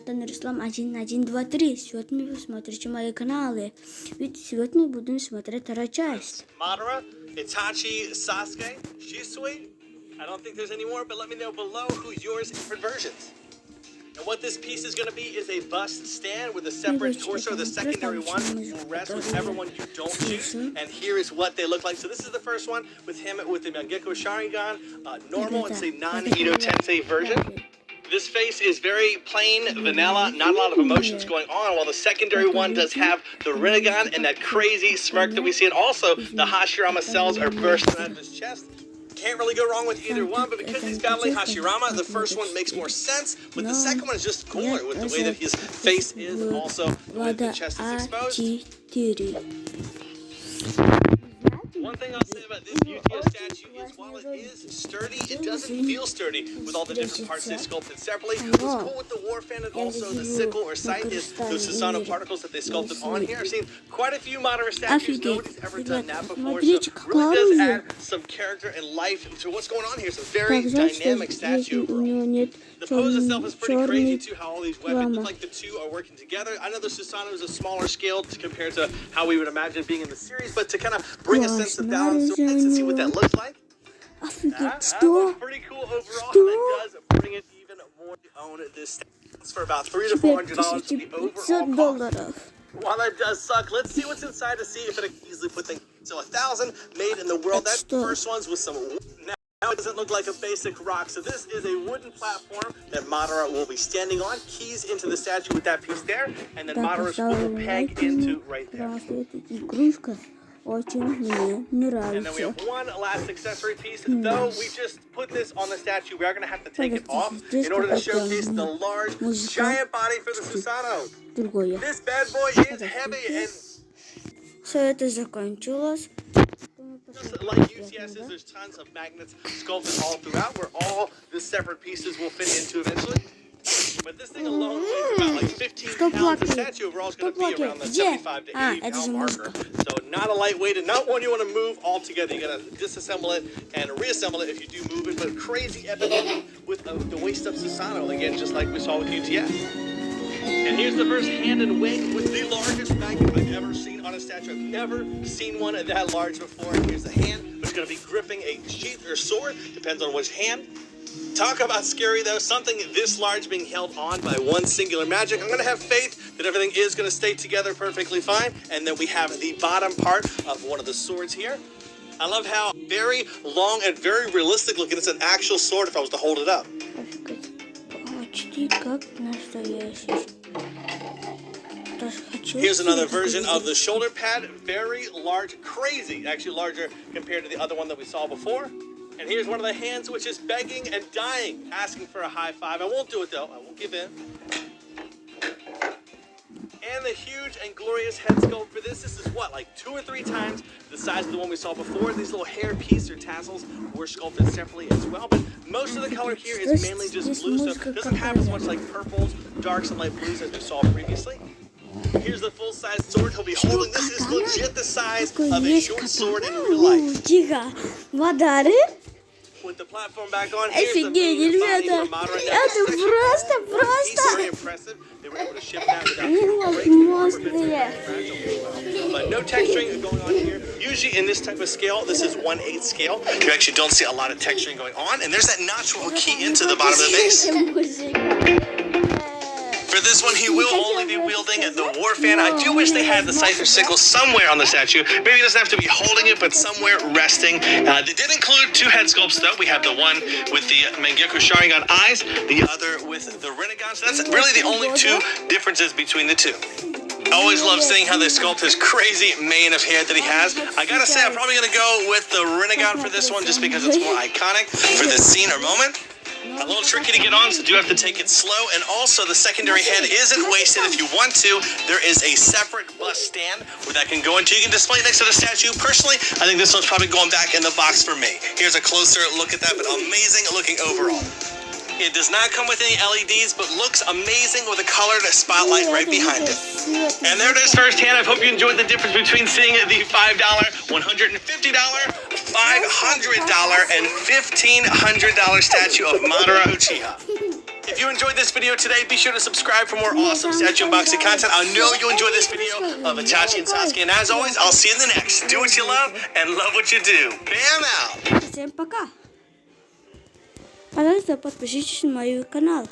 Руслан 1-1-2-3. Сегодня вы смотрите мои каналы. Ведь сегодня мы будем смотреть вторую часть. Madara, Itachi, Sasuke, Shisui. I don't think there's any more, but let me know below who's yours in different versions. And what this piece is going to be is a bust stand with a separate torso. The secondary one will rest whichever one you don't choose. And here is what they look like. So this is the first one with him with the Mangekyo Sharingan, normal and say non-Edo Tensei version. This face is very plain, vanilla, not a lot of emotions going on, while the secondary one does have the Rinnegan and that crazy smirk that we see. And also, the Hashirama cells are bursting out of his chest. Can't really go wrong with either one, but because he's battling Hashirama, the first one makes more sense, but the second one is just cooler with the way that his face is, also with the chest is exposed. One thing I'll say about this uchiha statue is while it is sturdy, it doesn't feel sturdy with all the different parts they sculpted separately. What's cool with the war fan and also the sickle or sight is those Susanoo particles that they sculpted on here. I've seen quite a few Madara statues. Nobody's ever done that before, so it really does add some character and life to what's going on here. It's a very dynamic statue overall. The pose itself is pretty crazy too, how all these weapons look like the two are working together. I know the Susanoo is a smaller scale compared to how we would imagine being in the series, but to kind of bring a sense of balance and see what that looks like. That looks pretty cool overall, and it does bring it even more to own this it's for about $300 to $400 to the overall cost. While that does suck, let's see what's inside to see if it can easily put things. So 1,000 made in the world. That first one's with some. Now it doesn't look like a basic rock, so this is a wooden platform that Madara will be standing on, keys into the statue with that piece there, and then Madara's will peg into right there. And then we have one last accessory piece. Though we just put this on the statue, we are going to have to take it off in order to showcase the large, giant body for the Susanoo. This bad boy is heavy and... Все это закончилось. Just like UCS's, there's tons of magnets sculpted all throughout, where all the separate pieces will fit into eventually. But this thing alone weighs about like 15 pounds. The statue overall is going to be around the 75 to 80 pound marker. So not a lightweight and not one you want to move all together. You got to disassemble it and reassemble it if you do move it. But crazy epic with the waist up Susanoo, again, just like we saw with UTS. And here's the first hand and wing with the largest magnet I've ever seen on a statue. I've never seen one that large before. And here's the hand, which is going to be gripping a sheath or sword, depends on which hand. Talk about scary though, something this large being held on by one singular magic. I'm going to have faith that everything is going to stay together perfectly fine. And then we have the bottom part of one of the swords here. I love how very long and very realistic looking. It's an actual sword if I was to hold it up. Here's another version of the shoulder pad. Very large, crazy, actually larger compared to the other one that we saw before. And here's one of the hands which is begging and dying, asking for a high five. I won't do it though, I won't give in. And the huge and glorious head sculpt for this is what, like 2 or 3 times the size of the one we saw before. These little hair pieces or tassels were sculpted separately as well, but most of the color here is mainly just blue, so it doesn't have as much like purples, darks, and light blues as we saw previously. Here's the full-size sword he'll be holding. This is legit the size of a short sword in real life. Мадары? With the platform back on, here's the main body where Madara He's very impressive. They were able to ship that without breaking. But no texturing going on here. Usually in this type of scale, this is 1/8 scale. You actually don't see a lot of texturing going on, and there's that natural key into the bottom of the base. For this one, he will only be wielding the war fan. I do wish they had the scythe or sickle somewhere on the statue. Maybe he doesn't have to be holding it, but somewhere resting. They did include 2 head sculpts, though. We have the one with the Mangekyo Sharingan eyes, the other with the Rinnegan. So that's really the only 2 differences between the 2. I always love seeing how they sculpt his crazy mane of hair that he has. I gotta say, I'm probably gonna go with the Rinnegan for this one, just because it's more iconic for this scene or moment. A little tricky to get on, so do have to take it slow. And also, the secondary head isn't wasted. If you want to, there is a separate bust stand where that can go into. You can display it next to the statue. Personally, I think this one's probably going back in the box for me. Here's a closer look at that, but amazing looking overall. It does not come with any LEDs, but looks amazing with a colored spotlight right behind it. And there it is firsthand. I hope you enjoyed the difference between seeing the $5, $150, $500, and $1,500 statue of Madara Uchiha. If you enjoyed this video today, be sure to subscribe for more awesome statue unboxing content. I know you enjoyed this video of Itachi and Sasuke. And as always, I'll see you in the next. Do what you love and love what you do. Bam out! Всем пока! Пожалуйста, подпишитесь на мой канал.